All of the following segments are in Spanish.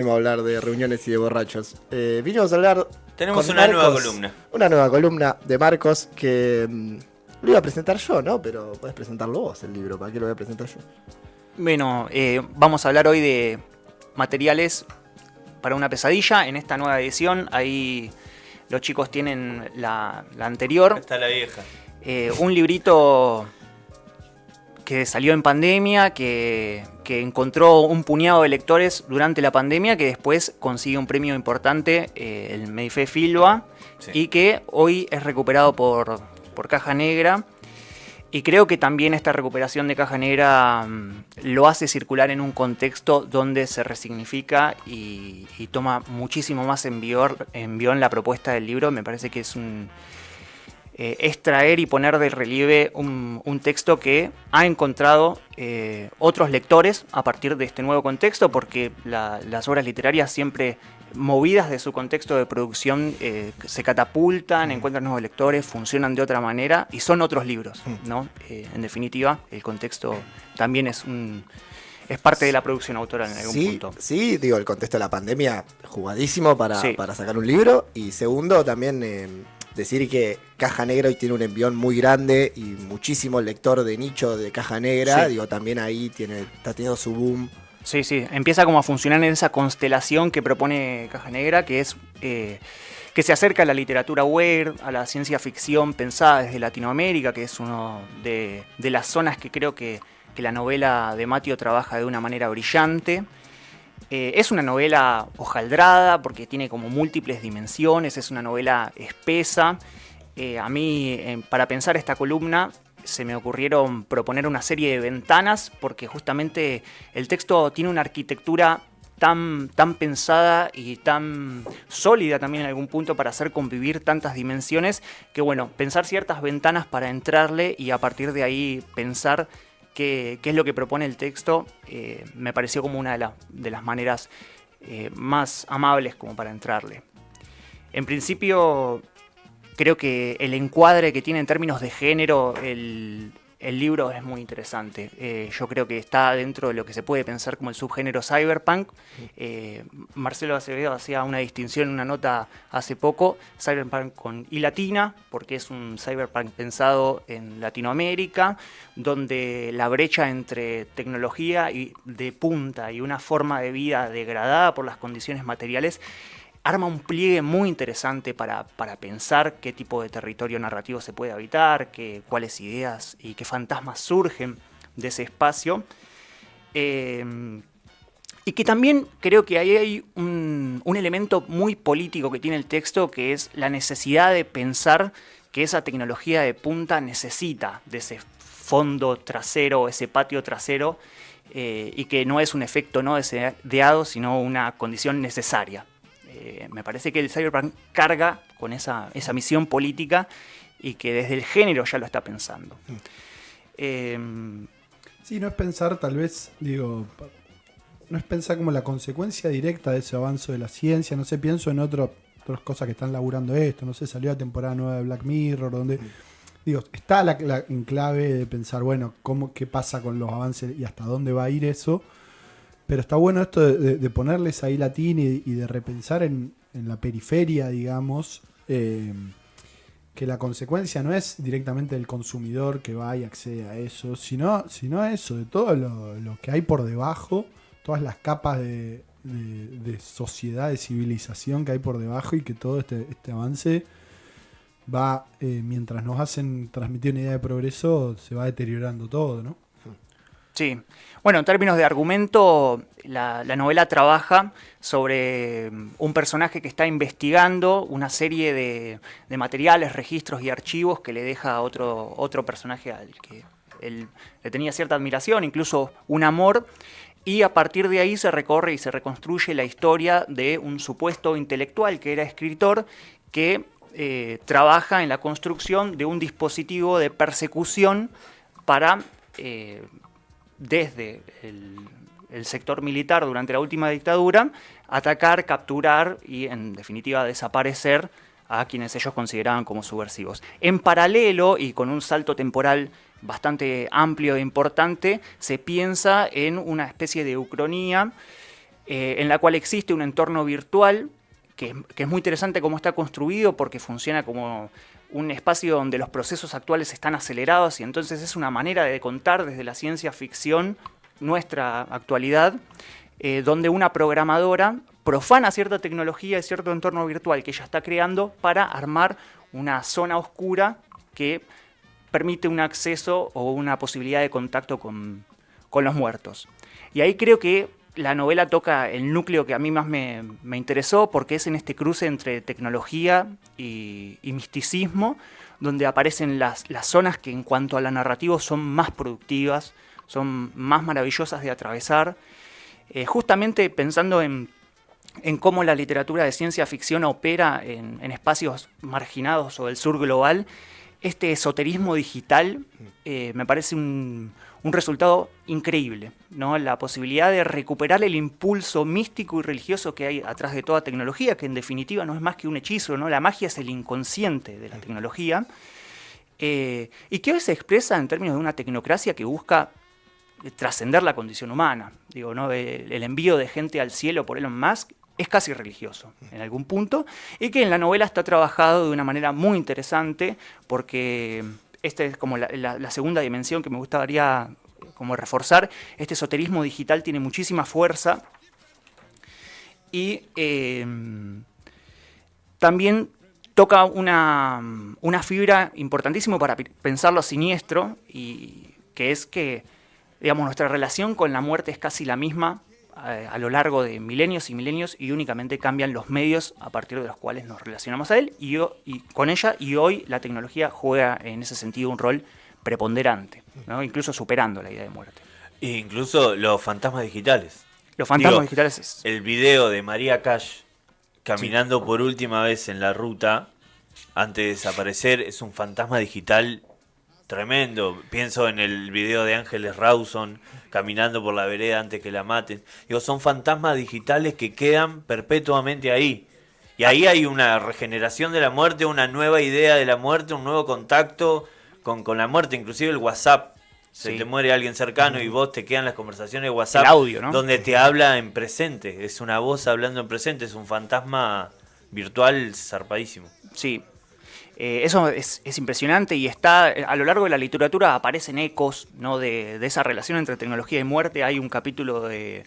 Vamos a hablar de reuniones y de borrachos. Vinimos a hablar. Tenemos con una nueva Marcos, columna. Una nueva columna de Marcos que lo iba a presentar yo, ¿no? Pero puedes presentarlo vos el libro. ¿Para qué lo voy a presentar yo? Bueno, vamos a hablar hoy de materiales para una pesadilla. En esta nueva edición, ahí los chicos tienen la anterior. Está la vieja. Un librito que salió en pandemia, que encontró un puñado de lectores durante la pandemia, que después consigue un premio importante, el Medife Filba, Sí. y que hoy es recuperado por Caja Negra. Y creo que también esta recuperación de Caja Negra lo hace circular en un contexto donde se resignifica y toma muchísimo más envión la propuesta del libro. Me parece que es traer y poner de relieve un texto que ha encontrado otros lectores a partir de este nuevo contexto, porque las obras literarias siempre movidas de su contexto de producción se catapultan, encuentran nuevos lectores, funcionan de otra manera y son otros libros, ¿no? En definitiva, el contexto también es parte de la producción autoral en algún punto. Sí, digo, el contexto de la pandemia, jugadísimo para sacar un libro. Y segundo, también decir que Caja Negra hoy tiene un envión muy grande y muchísimo lector de nicho de Caja Negra. Sí. Digo, también ahí está teniendo su boom. Sí, empieza como a funcionar en esa constelación que propone Caja Negra, que es que se acerca a la literatura weird, a la ciencia ficción pensada desde Latinoamérica, que es uno de las zonas que creo que la novela de Matio trabaja de una manera brillante. Es una novela hojaldrada porque tiene como múltiples dimensiones, es una novela espesa. A mí, para pensar esta columna, se me ocurrieron proponer una serie de ventanas porque justamente el texto tiene una arquitectura tan pensada y tan sólida también en algún punto para hacer convivir tantas dimensiones que, bueno, pensar ciertas ventanas para entrarle y a partir de ahí pensar qué es lo que propone el texto, me pareció como una de las maneras más amables como para entrarle. En principio, creo que el encuadre que tiene en términos de género el libro es muy interesante. Yo creo que está dentro de lo que se puede pensar como el subgénero cyberpunk. Marcelo Acevedo hacía una distinción en una nota hace poco, cyberpunk con I latina, porque es un cyberpunk pensado en Latinoamérica, donde la brecha entre tecnología y de punta y una forma de vida degradada por las condiciones materiales arma un pliegue muy interesante para pensar qué tipo de territorio narrativo se puede habitar, cuáles ideas y qué fantasmas surgen de ese espacio. Y que también creo que ahí hay un elemento muy político que tiene el texto, que es la necesidad de pensar que esa tecnología de punta necesita de ese fondo trasero, ese patio trasero, y que no es un efecto no deseado, sino una condición necesaria. Me parece que el cyberpunk carga con esa misión política y que desde el género ya lo está pensando. Sí, no es pensar tal vez, digo, no es pensar como la consecuencia directa de ese avance de la ciencia, no sé, pienso en otras cosas que están laburando esto, no sé, salió la temporada nueva de Black Mirror, donde, digo, está la enclave de pensar, bueno, qué pasa con los avances y hasta dónde va a ir eso. Pero está bueno esto de ponerles ahí latín y de repensar en la periferia, digamos, que la consecuencia no es directamente del consumidor que va y accede a eso, sino eso, de todo lo que hay por debajo, todas las capas de sociedad, de civilización que hay por debajo y que todo este avance va, mientras nos hacen transmitir una idea de progreso, se va deteriorando todo, ¿no? Sí. Bueno, en términos de argumento, la novela trabaja sobre un personaje que está investigando una serie de materiales, registros y archivos que le deja a otro personaje al que él le tenía cierta admiración, incluso un amor, y a partir de ahí se recorre y se reconstruye la historia de un supuesto intelectual que era escritor que trabaja en la construcción de un dispositivo de persecución para desde el sector militar durante la última dictadura, atacar, capturar y, en definitiva, desaparecer a quienes ellos consideraban como subversivos. En paralelo, y con un salto temporal bastante amplio e importante, se piensa en una especie de ucronía en la cual existe un entorno virtual que es muy interesante cómo está construido porque funciona como un espacio donde los procesos actuales están acelerados y entonces es una manera de contar desde la ciencia ficción nuestra actualidad, donde una programadora profana cierta tecnología y cierto entorno virtual que ella está creando para armar una zona oscura que permite un acceso o una posibilidad de contacto con los muertos. Y ahí creo que la novela toca el núcleo que a mí más me interesó, porque es en este cruce entre tecnología y misticismo, donde aparecen las zonas que en cuanto a la narrativa son más productivas, son más maravillosas de atravesar, justamente pensando en cómo la literatura de ciencia ficción opera en espacios marginados o del sur global. Este esoterismo digital me parece un resultado increíble, ¿no? La posibilidad de recuperar el impulso místico y religioso que hay atrás de toda tecnología, que en definitiva no es más que un hechizo, ¿no? La magia es el inconsciente de la tecnología, y que hoy se expresa en términos de una tecnocracia que busca trascender la condición humana. Digo, ¿no? El envío de gente al cielo por Elon Musk es casi religioso en algún punto, y que en la novela está trabajado de una manera muy interesante, porque esta es como la segunda dimensión que me gustaría como reforzar. Este esoterismo digital tiene muchísima fuerza y también toca una fibra importantísima para pensar lo siniestro, y que es que, digamos, nuestra relación con la muerte es casi la misma a lo largo de milenios y milenios, y únicamente cambian los medios a partir de los cuales nos relacionamos a él y con ella, y hoy la tecnología juega en ese sentido un rol preponderante, ¿no? Incluso superando la idea de muerte. E incluso los fantasmas digitales. Los fantasmas digitales el video de María Cash caminando por última vez en la ruta antes de desaparecer es un fantasma digital tremendo. Pienso en el video de Ángeles Rawson caminando por la vereda antes que la maten. Digo, son fantasmas digitales que quedan perpetuamente ahí. Y ahí hay una regeneración de la muerte, una nueva idea de la muerte, un nuevo contacto con la muerte. Inclusive el WhatsApp. Se te muere alguien cercano y vos te quedan las conversaciones de WhatsApp. El audio, ¿no? Donde te habla en presente. Es una voz hablando en presente. Es un fantasma virtual zarpadísimo. Sí. Eso es impresionante, y está a lo largo de la literatura aparecen ecos, ¿no? de esa relación entre tecnología y muerte. Hay un capítulo de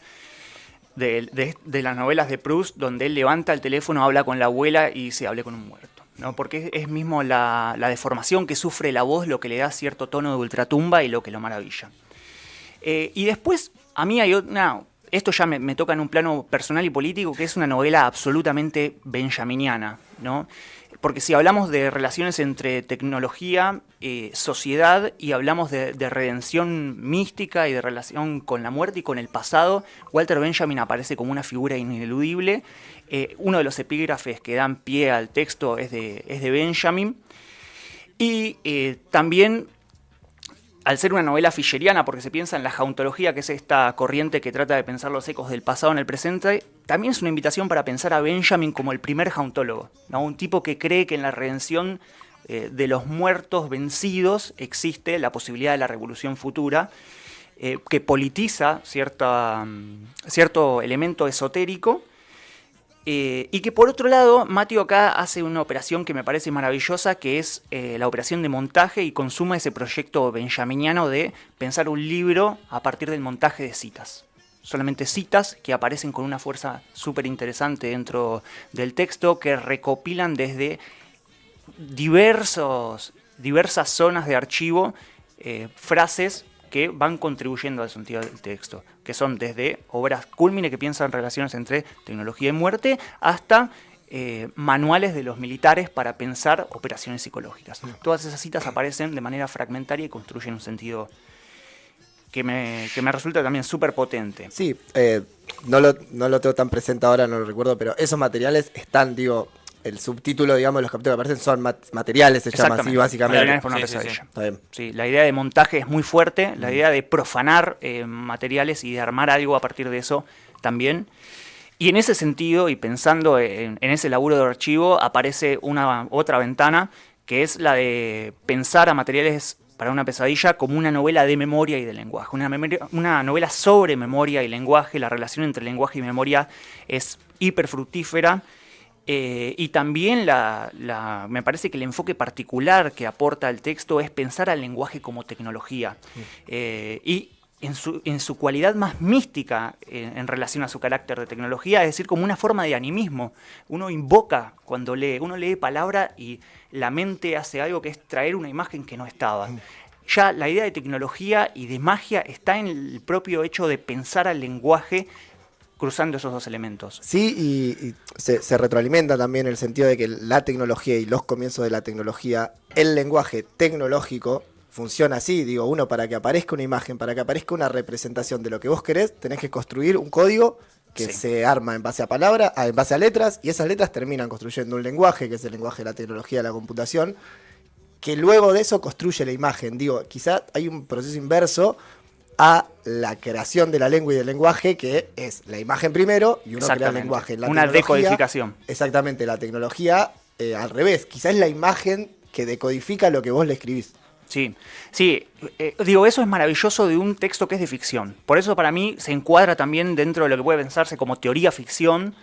las novelas de Proust donde él levanta el teléfono, habla con la abuela y dice: hablé con un muerto, ¿no? Porque es mismo la deformación que sufre la voz lo que le da cierto tono de ultratumba y lo que lo maravilla. Y después, a mí hay esto ya me toca en un plano personal y político, que es una novela absolutamente benjaminiana, ¿no? Porque si hablamos de relaciones entre tecnología, sociedad, y hablamos de redención mística y de relación con la muerte y con el pasado, Walter Benjamin aparece como una figura ineludible. Uno de los epígrafes que dan pie al texto es de Benjamin. Y también, al ser una novela fischeriana, porque se piensa en la jauntología, que es esta corriente que trata de pensar los ecos del pasado en el presente, también es una invitación para pensar a Benjamin como el primer jauntólogo, ¿no? Un tipo que cree que en la redención de los muertos vencidos existe la posibilidad de la revolución futura, que politiza cierto elemento esotérico, y que por otro lado, Matthew acá hace una operación que me parece maravillosa, que es la operación de montaje, y consuma ese proyecto benjaminiano de pensar un libro a partir del montaje de citas. Solamente citas que aparecen con una fuerza súper interesante dentro del texto, que recopilan desde diversas zonas de archivo frases que van contribuyendo al sentido del texto, que son desde obras cúlmine que piensan relaciones entre tecnología y muerte, hasta manuales de los militares para pensar operaciones psicológicas. Todas esas citas aparecen de manera fragmentaria y construyen un sentido que me resulta también súper potente. Sí, no lo tengo tan presente ahora, no lo recuerdo, pero esos materiales están, digo, el subtítulo, digamos, de los capítulos que aparecen son materiales, se llama así básicamente. Está bien. Sí, la idea de montaje es muy fuerte, la idea de profanar materiales y de armar algo a partir de eso también. Y en ese sentido, y pensando en ese laburo de archivo, aparece otra ventana, que es la de pensar a materiales para una pesadilla como una novela de memoria y de lenguaje, una novela sobre memoria y lenguaje. La relación entre lenguaje y memoria es hiper fructífera. Y también me parece que el enfoque particular que aporta el texto es pensar al lenguaje como tecnología. Y en su cualidad más mística en relación a su carácter de tecnología, es decir, como una forma de animismo. Uno invoca cuando lee, uno lee palabra y la mente hace algo que es traer una imagen que no estaba. Ya la idea de tecnología y de magia está en el propio hecho de pensar al lenguaje cruzando esos dos elementos. Sí, y se retroalimenta también el sentido de que la tecnología y los comienzos de la tecnología, el lenguaje tecnológico funciona así. Digo, uno, para que aparezca una imagen, para que aparezca una representación de lo que vos querés, tenés que construir un código que se arma en base a palabras, en base a letras, y esas letras terminan construyendo un lenguaje, que es el lenguaje de la tecnología de la computación, que luego de eso construye la imagen. Digo, quizá hay un proceso inverso a la creación de la lengua y del lenguaje, que es la imagen primero y uno crea el lenguaje. Una decodificación. Exactamente, la tecnología al revés. Quizás es la imagen que decodifica lo que vos le escribís. Sí, digo, eso es maravilloso de un texto que es de ficción. Por eso para mí se encuadra también dentro de lo que puede pensarse como teoría ficción,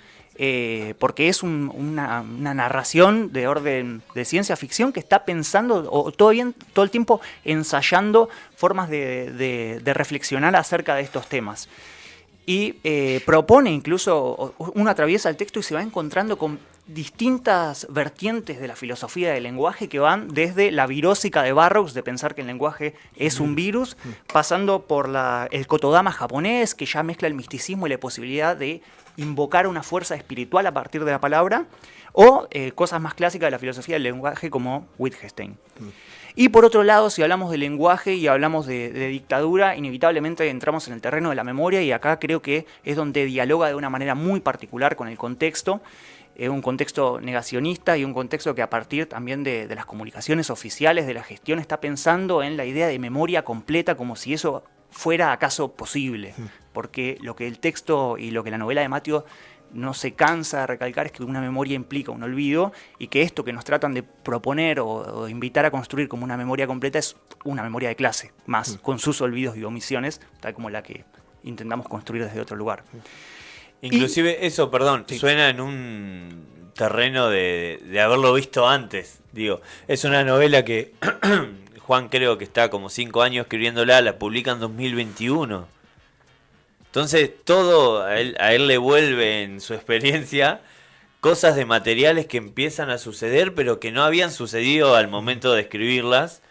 porque es una narración de orden de ciencia ficción que está pensando todo el tiempo ensayando formas de reflexionar acerca de estos temas. Y propone incluso, uno atraviesa el texto y se va encontrando con distintas vertientes de la filosofía del lenguaje que van desde la virósica de Burroughs, de pensar que el lenguaje es un virus, pasando por el Kotodama japonés, que ya mezcla el misticismo y la posibilidad de invocar una fuerza espiritual a partir de la palabra, o cosas más clásicas de la filosofía del lenguaje como Wittgenstein. Y por otro lado, si hablamos de lenguaje y hablamos de dictadura, inevitablemente entramos en el terreno de la memoria, y acá creo que es donde dialoga de una manera muy particular con el contexto, un contexto negacionista y un contexto que a partir también de las comunicaciones oficiales, de la gestión, está pensando en la idea de memoria completa como si eso fuera acaso posible. Porque lo que el texto y lo que la novela de Mateo no se cansa de recalcar es que una memoria implica un olvido, y que esto que nos tratan de proponer o invitar a construir como una memoria completa es una memoria de clase, más con sus olvidos y omisiones, tal como la que intentamos construir desde otro lugar. Inclusive eso, perdón, suena en un terreno de haberlo visto antes. Digo, es una novela que Juan creo que está como 5 años escribiéndola, la publica en 2021. Entonces todo a él le vuelve en su experiencia cosas de materiales que empiezan a suceder, pero que no habían sucedido al momento de escribirlas.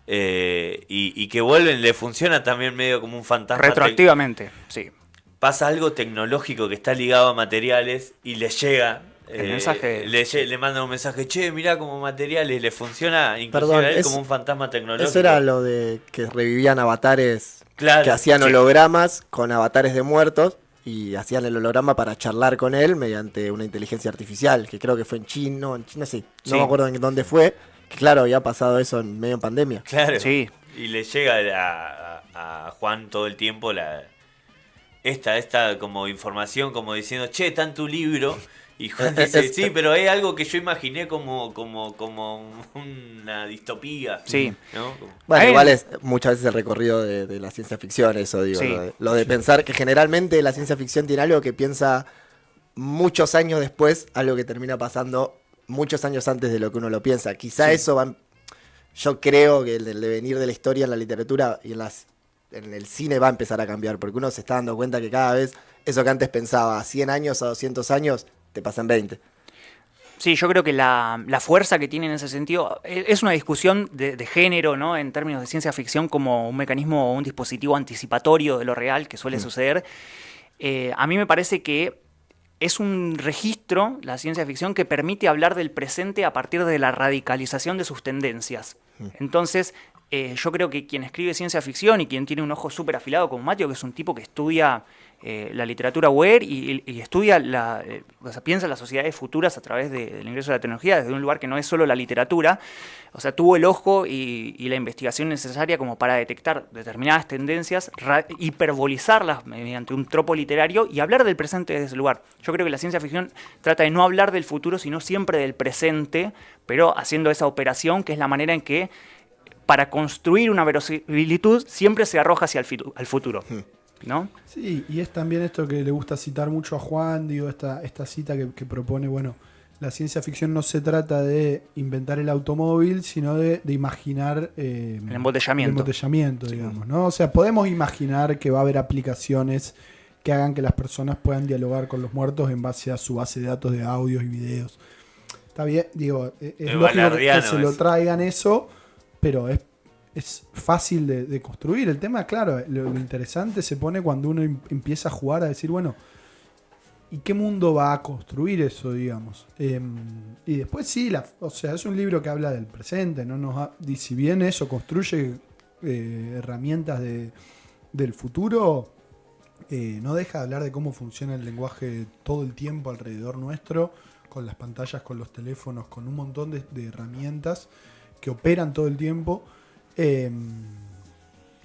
Y que vuelven, le funciona también medio como un fantasma. Retroactivamente, sí. Pasa algo tecnológico que está ligado a materiales y le llega el mensaje. Le mandan un mensaje, che, mirá como materiales, le funciona inclusive a él como un fantasma tecnológico. Eso era lo de que revivían avatares, claro, que hacían hologramas con avatares de muertos, y hacían el holograma para charlar con él mediante una inteligencia artificial, que creo que fue en China sí, no me acuerdo en dónde fue, que claro, había pasado eso en medio en pandemia. Claro, sí. Y le llega a Juan todo el tiempo esta como información, como diciendo, che, está en tu libro. Y Juan dice, sí, pero hay algo que yo imaginé como una distopía. Sí. ¿No? Bueno, igual es muchas veces el recorrido de la ciencia ficción, eso digo. Sí. Lo de pensar que generalmente la ciencia ficción tiene algo que piensa muchos años después, algo que termina pasando muchos años antes de lo que uno lo piensa. Quizá eso va... Yo creo que el devenir de la historia en la literatura y en el cine va a empezar a cambiar, porque uno se está dando cuenta que cada vez eso que antes pensaba a 100 años, a 200 años, te pasan 20. Sí, yo creo que la fuerza que tiene en ese sentido es una discusión de género, ¿no? En términos de ciencia ficción, como un mecanismo o un dispositivo anticipatorio de lo real que suele suceder. A mí me parece que es un registro, la ciencia ficción, que permite hablar del presente a partir de la radicalización de sus tendencias. Entonces, yo creo que quien escribe ciencia ficción y quien tiene un ojo súper afilado como Mateo, que es un tipo que estudia la literatura weird y estudia, o sea, piensa en las sociedades futuras a través del ingreso de la tecnología desde un lugar que no es solo la literatura, o sea, tuvo el ojo y la investigación necesaria como para detectar determinadas tendencias, hiperbolizarlas mediante un tropo literario y hablar del presente desde ese lugar. Yo creo que la ciencia ficción trata de no hablar del futuro, sino siempre del presente, pero haciendo esa operación que es la manera en que para construir una verosimilitud siempre se arroja hacia el futuro, ¿no? Sí, y es también esto que le gusta citar mucho a Juan, digo, esta cita que propone, bueno, la ciencia ficción no se trata de inventar el automóvil, sino de imaginar el embotellamiento, digamos, ¿no? O sea, podemos imaginar que va a haber aplicaciones que hagan que las personas puedan dialogar con los muertos en base a su base de datos de audios y videos. Está bien, digo, es lógico que se lo traigan eso, pero es fácil de construir. El tema, claro, lo interesante se pone cuando uno empieza a jugar a decir, bueno, ¿y qué mundo va a construir eso, digamos? Y después sí, o sea, es un libro que habla del presente, ¿no? Y si bien eso construye herramientas del futuro, no deja de hablar de cómo funciona el lenguaje todo el tiempo alrededor nuestro, con las pantallas, con los teléfonos, con un montón de herramientas que operan todo el tiempo,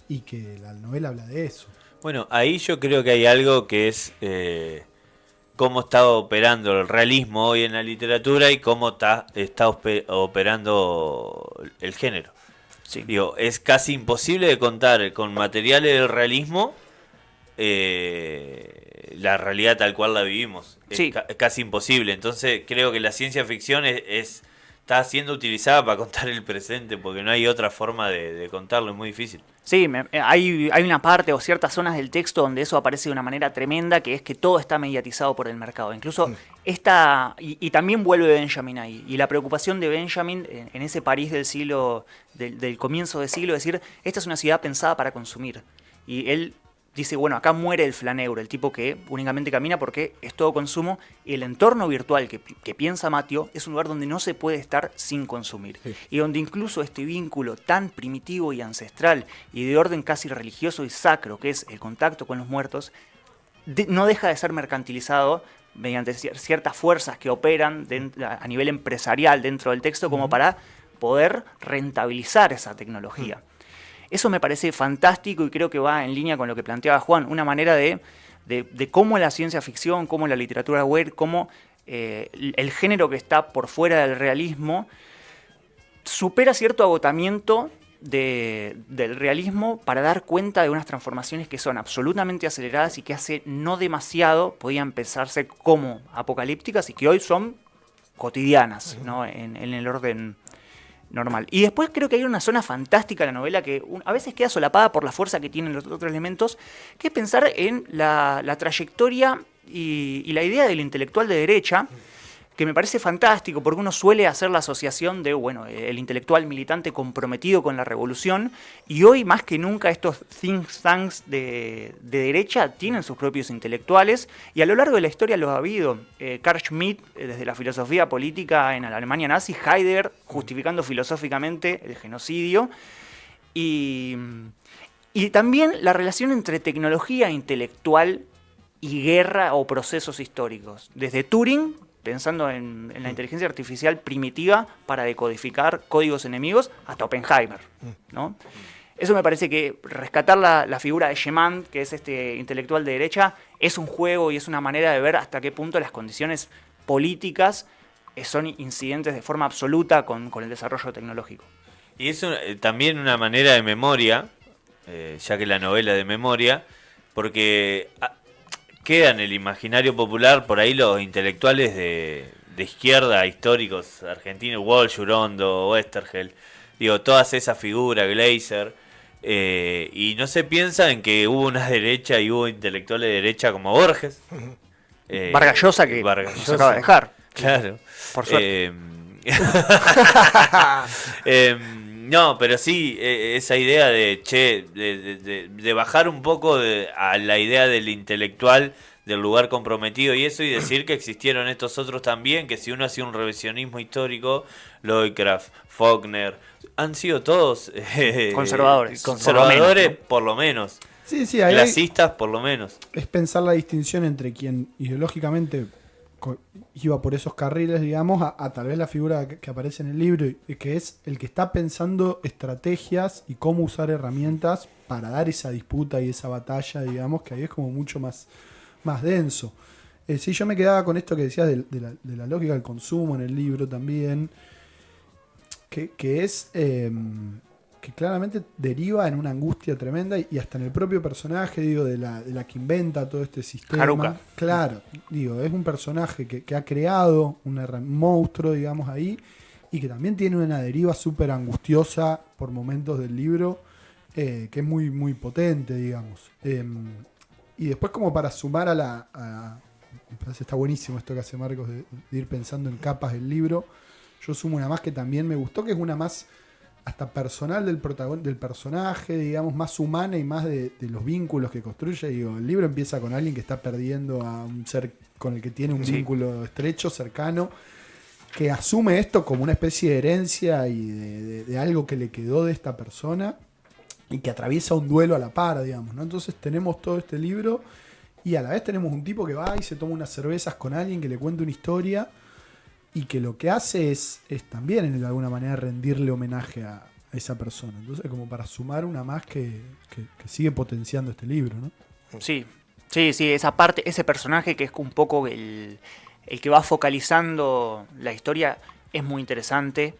y que la novela habla de eso. Bueno, ahí yo creo que hay algo que es cómo está operando el realismo hoy en la literatura y cómo está operando el género. Sí. Digo, es casi imposible de contar con materiales del realismo la realidad tal cual la vivimos. Sí. Es casi imposible. Entonces creo que la ciencia ficción está siendo utilizada para contar el presente, porque no hay otra forma de contarlo, es muy difícil. Sí, hay una parte o ciertas zonas del texto donde eso aparece de una manera tremenda, que es que todo está mediatizado por el mercado. Incluso y también vuelve Benjamin ahí. Y la preocupación de Benjamin en ese París del siglo, del comienzo del siglo, es decir, esta es una ciudad pensada para consumir. Y él dice, bueno, acá muere el flaneuro, el tipo que únicamente camina porque es todo consumo, y el entorno virtual que piensa Mateo es un lugar donde no se puede estar sin consumir. Sí. Y donde incluso este vínculo tan primitivo y ancestral y de orden casi religioso y sacro, que es el contacto con los muertos, no deja de ser mercantilizado mediante ciertas fuerzas que operan a nivel empresarial dentro del texto como para poder rentabilizar esa tecnología. Eso me parece fantástico y creo que va en línea con lo que planteaba Juan, una manera de cómo la ciencia ficción, cómo la literatura web, cómo el género que está por fuera del realismo supera cierto agotamiento del realismo para dar cuenta de unas transformaciones que son absolutamente aceleradas y que hace no demasiado podían pensarse como apocalípticas y que hoy son cotidianas, ¿no? en el orden normal. Y después creo que hay una zona fantástica en la novela que a veces queda solapada por la fuerza que tienen los otros elementos, que es pensar en la trayectoria y la idea del intelectual de derecha, que me parece fantástico porque uno suele hacer la asociación de, bueno, el intelectual militante comprometido con la revolución, y hoy más que nunca estos think tanks de derecha tienen sus propios intelectuales, y a lo largo de la historia los ha habido. Carl Schmitt, desde la filosofía política en la Alemania nazi, Heidegger justificando filosóficamente el genocidio, y también la relación entre tecnología intelectual y guerra o procesos históricos. Desde Turing, pensando en la inteligencia artificial primitiva para decodificar códigos enemigos, hasta Oppenheimer, ¿no? Eso me parece que rescatar la figura de Schemand, que es este intelectual de derecha, es un juego y es una manera de ver hasta qué punto las condiciones políticas son incidentes de forma absoluta con el desarrollo tecnológico. Y es también una manera de memoria, ya que la novela de memoria, porque queda en el imaginario popular por ahí los intelectuales de izquierda históricos argentinos, Walsh, Urondo, Westergel, digo, todas esas figuras, Gleiser, y no se piensa en que hubo una derecha y hubo intelectuales de derecha como Borges, Vargas Llosa, que se acaba de dejar. Claro. Por suerte. No, pero sí, esa idea de bajar un poco a la idea del intelectual, del lugar comprometido y eso, y decir que existieron estos otros también, que si uno hacía un revisionismo histórico, Lovecraft, Faulkner, han sido todos conservadores, por lo menos. Sí, clasistas por lo menos. Es pensar la distinción entre quien ideológicamente iba por esos carriles, digamos, a tal vez la figura que aparece en el libro, y que es el que está pensando estrategias y cómo usar herramientas para dar esa disputa y esa batalla, digamos, que ahí es como mucho más denso. Sí, yo me quedaba con esto que decías de la lógica del consumo en el libro también, que es que que claramente deriva en una angustia tremenda y hasta en el propio personaje, digo, de la que inventa todo este sistema. Haruka. Claro, digo, es un personaje que ha creado un monstruo, digamos, ahí, y que también tiene una deriva súper angustiosa por momentos del libro, que es muy, muy potente, digamos. Y después, como para sumar me parece está buenísimo esto que hace Marcos de ir pensando en capas del libro. Yo sumo una más que también me gustó, que es una más hasta personal del personaje, digamos, más humana y más de los vínculos que construye. Digo, el libro empieza con alguien que está perdiendo a un ser con el que tiene un vínculo estrecho, cercano, que asume esto como una especie de herencia y de algo que le quedó de esta persona y que atraviesa un duelo a la par, digamos, ¿no? Entonces tenemos todo este libro y a la vez tenemos un tipo que va y se toma unas cervezas con alguien que le cuenta una historia y que lo que hace es también de alguna manera rendirle homenaje a esa persona. Entonces, como para sumar una más que sigue potenciando este libro, ¿no? Sí, esa parte, ese personaje que es un poco el que va focalizando la historia es muy interesante.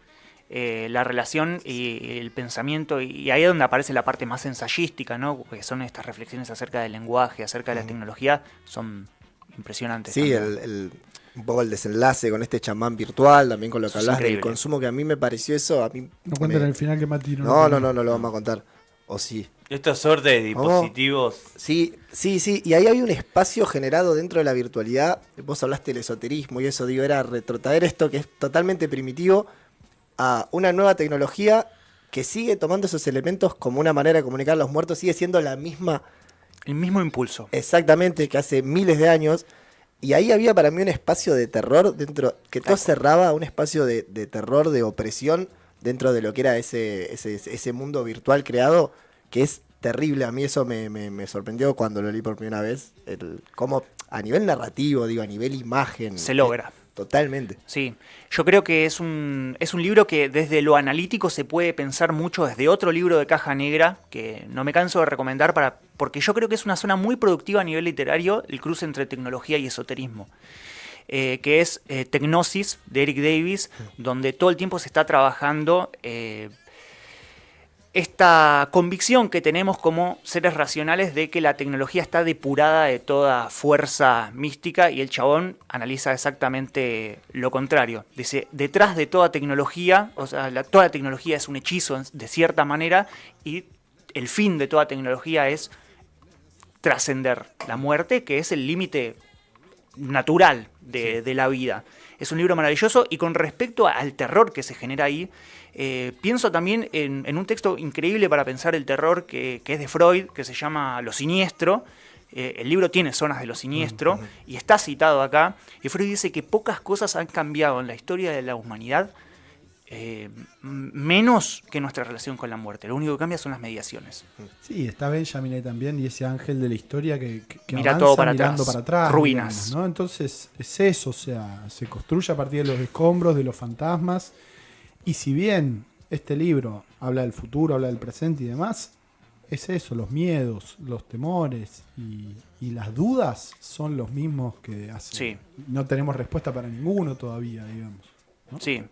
La relación y el pensamiento, y ahí es donde aparece la parte más ensayística, ¿no? Que son estas reflexiones acerca del lenguaje, acerca de la tecnología, son impresionantes. Sí, un poco el desenlace con este chamán virtual, también con lo que hablas del consumo, que a mí me pareció eso. A mí no cuentan el final que Mati no lo vamos a contar. O sí. Esta suerte de dispositivos. Sí, y ahí había un espacio generado dentro de la virtualidad. Vos hablaste del esoterismo y eso, digo, era retrotraer esto que es totalmente primitivo a una nueva tecnología que sigue tomando esos elementos como una manera de comunicar a los muertos, sigue siendo la misma. El mismo impulso. Exactamente, que hace miles de años. Y ahí había para mí un espacio de terror dentro, que todo cerraba un espacio de terror, de opresión dentro de lo que era ese mundo virtual creado, que es terrible. A mí eso me sorprendió cuando lo leí por primera vez, cómo a nivel narrativo, digo, a nivel imagen. Se logra. Totalmente. Sí, yo creo que es un libro que desde lo analítico se puede pensar mucho desde otro libro de Caja Negra, que no me canso de recomendar porque yo creo que es una zona muy productiva a nivel literario, el cruce entre tecnología y esoterismo, que es Tecnosis, de Eric Davis, donde todo el tiempo se está trabajando esta convicción que tenemos como seres racionales de que la tecnología está depurada de toda fuerza mística, y el chabón analiza exactamente lo contrario. Dice, detrás de toda tecnología, o sea, toda tecnología es un hechizo de cierta manera, y el fin de toda tecnología es trascender la muerte, que es el límite natural de la vida. Es un libro maravilloso, y con respecto al terror que se genera ahí, pienso también en un texto increíble para pensar el terror que es de Freud, que se llama Lo Siniestro. El libro tiene zonas de lo siniestro y está citado acá. Y Freud dice que pocas cosas han cambiado en la historia de la humanidad, menos que nuestra relación con la muerte. Lo único que cambia son las mediaciones. Sí, está Benjamin ahí también, y ese ángel de la historia que mira avanza todo para mirando atrás, para atrás, ruinas. digamos, ¿no? Entonces es eso, o sea, se construye a partir de los escombros, de los fantasmas. Y si bien este libro habla del futuro, habla del presente y demás, es eso, los miedos, los temores y las dudas son los mismos que hace. Sí. No tenemos respuesta para ninguno todavía, digamos, ¿no? Sí.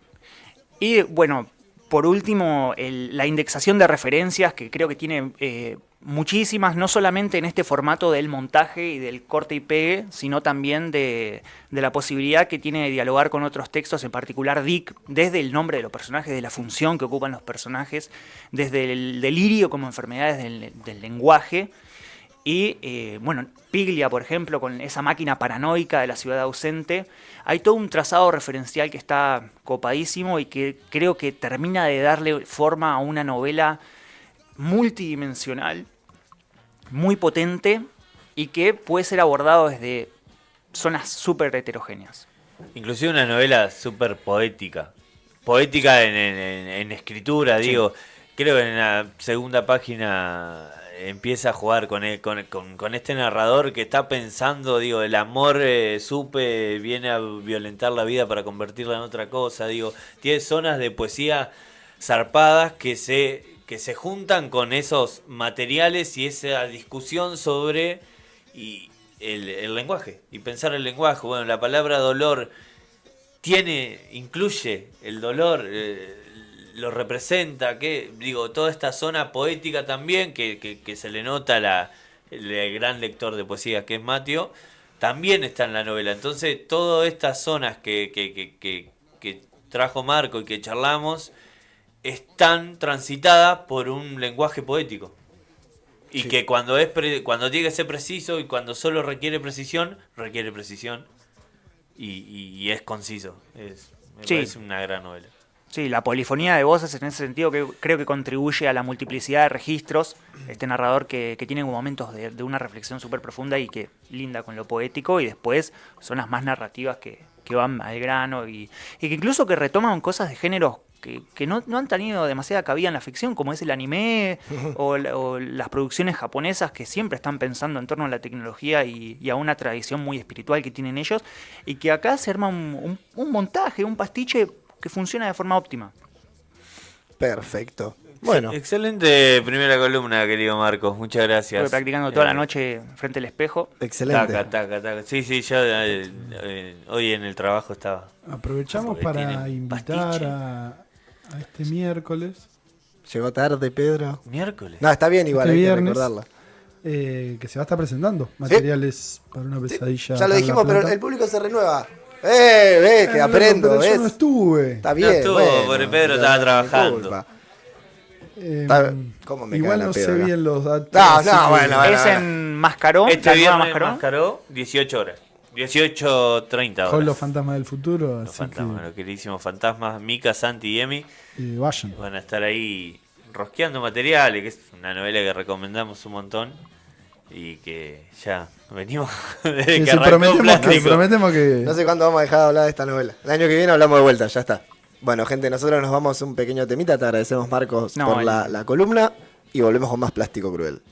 Y bueno, por último, la indexación de referencias, que creo que tiene muchísimas, no solamente en este formato del montaje y del corte y pegue, sino también de la posibilidad que tiene de dialogar con otros textos, en particular Dick, desde el nombre de los personajes, de la función que ocupan los personajes, desde el delirio como enfermedades del lenguaje. Y bueno, Piglia, por ejemplo, con esa máquina paranoica de la ciudad ausente, hay todo un trazado referencial que está copadísimo y que creo que termina de darle forma a una novela multidimensional, muy potente, y que puede ser abordado desde zonas súper heterogéneas. Inclusive una novela súper poética. Poética en escritura, sí. Digo. Creo que en la segunda página empieza a jugar con este narrador que está pensando, digo, el amor viene a violentar la vida para convertirla en otra cosa, digo, tiene zonas de poesía zarpadas que se juntan con esos materiales y esa discusión sobre el lenguaje, y pensar el lenguaje. Bueno, la palabra dolor incluye el dolor, lo representa, que digo, toda esta zona poética también, que se le nota el gran lector de poesía que es Mateo, también está en la novela. Entonces, todas estas zonas que trajo Marco y que charlamos, están transitadas por un lenguaje poético. Y Sí. que cuando tiene que ser preciso y cuando solo requiere precisión. Y es conciso. Me Sí. parece una gran novela. Sí, la polifonía de voces en ese sentido que creo que contribuye a la multiplicidad de registros. Este narrador que tiene momentos de una reflexión súper profunda y que linda con lo poético, y después son las más narrativas que van al grano y que incluso que retoman cosas de géneros que no han tenido demasiada cabida en la ficción, como es el anime o las producciones japonesas, que siempre están pensando en torno a la tecnología y a una tradición muy espiritual que tienen ellos, y que acá se arma un montaje, un pastiche que funciona de forma óptima. Perfecto. Bueno, Excelente primera columna, querido Marcos. Muchas gracias. Estuve practicando toda la noche frente al espejo. excelente. Taca. Sí, yo hoy en el trabajo estaba. Aprovechamos Porque para tienen invitar pastiche. a este miércoles, Llegó tarde, Pedro. Miércoles. No, está bien igual, Este hay que viernes. recordarla. que se va a estar presentando materiales para una pesadilla. Ya lo acá en dijimos, La pero Plata. el público se renueva. Que Loco, aprendo, pero ¿ves? yo no estuve. Está bien. estuvo, porque Pedro estaba trabajando. Disculpa. Eh, ¿Cómo me igual cae la no sé pedo, no? bien los datos. No, así no, que- bueno. Es en Mascaró, Este la nueva viernes Mascaró. Mascaró, 18 horas. 18:30 horas. Con los fantasmas del futuro. Los Así fantasmas, los queridísimos fantasmas, Mika, Santi y Emi, que vayan. van a estar ahí rosqueando materiales, que es una novela que recomendamos un montón y que ya venimos desde Que que si arrancó prometemos, que, Plástico. prometemos que. No sé cuándo vamos a dejar de hablar de esta novela. El año que viene hablamos de vuelta, ya está. Bueno, gente, nosotros nos vamos un pequeño temita. Te agradecemos, Marcos, No, por la columna. Y volvemos con más Plástico Cruel.